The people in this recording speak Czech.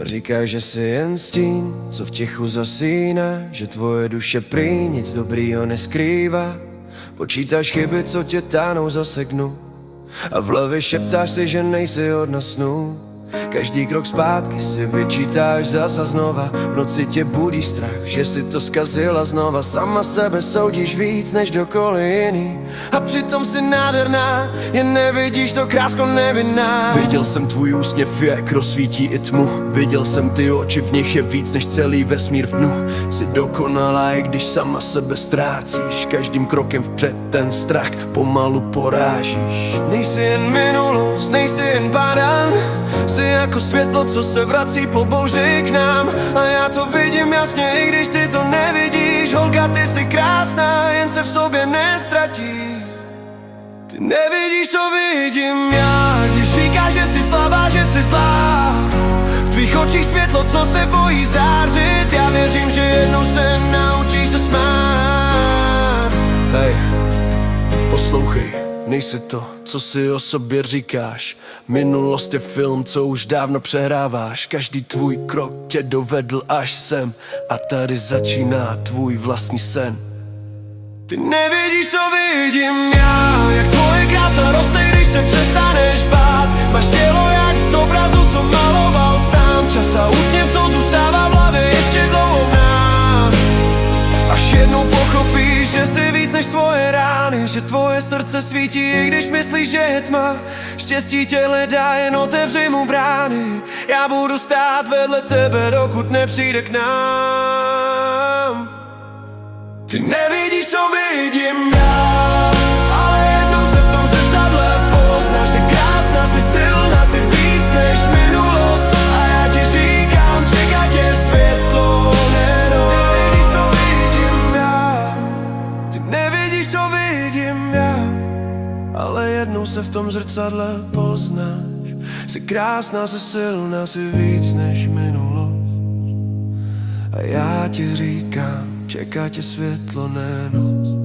Říkáš, že jsi jen stín, co v tichu zasíná, že tvoje duše prý nic dobrýho neskrývá. Počítáš chyby, co tě táhnou za segnu, a v hlavě šeptáš si, že nejsi hodna snů. Každý krok zpátky si vyčítáš zasa znova. V noci tě budí strach, že si to zkazila znova. Sama sebe soudíš víc než kdokoliv jiný, a přitom si nádherná, jen nevidíš to, krásko nevinná. Viděl jsem tvůj úsměv, jak rozsvítí i tmu. Viděl jsem ty oči, v nich je víc než celý vesmír v dnu. Jsi dokonalá, i když sama sebe ztrácíš. Každým krokem vpřed ten strach pomalu porážíš. Nejsi jen minulost, nejsi jen baran, jsi jako světlo, co se vrací po bouři k nám. A já to vidím jasně, i když ty to nevidíš. Holka, ty jsi krásná, jen se v sobě nestratí. Ty nevidíš, co vidím já, když říkáš, že jsi slabá, že jsi zlá. V tvých očích světlo, co se bojí zářit. Já věřím, že jednou se naučíš se smát. Hej, poslouchej, nejsi to, co si o sobě říkáš. Minulost je film, co už dávno přehráváš. Každý tvůj krok tě dovedl až sem, a tady začíná tvůj vlastní sen. Ty nevidíš, co vidím já, jak tvoje krása roste, když se přestaneš bát. Máš tělo jak z obrazu, co maloval sám. Čas a úsměv, co zůstává v hlavě ještě dlouho v nás. Až jednou pochopíš, že jsi víc než svoje rány, že tvoje srdce svítí, i když myslíš, že je tma. Štěstí tě hledá, jen otevři mu brány. Já budu stát vedle tebe, dokud nepřijde k nám. Ty nevidíš, co vidím já, ale jednou se v tom zrcadle poznáš. Jsi krásná, jsi silná, jsi víc než minulost. A já ti říkám, čeká tě světlo, ne noc. Nevidíš, co vidím já, ty nevidíš, co vidím já, ale jednou se v tom zrcadle poznáš. Jsi krásná, jsi silná, jsi víc než minulost. A já ti říkám, čeká tě světlo, ne noc.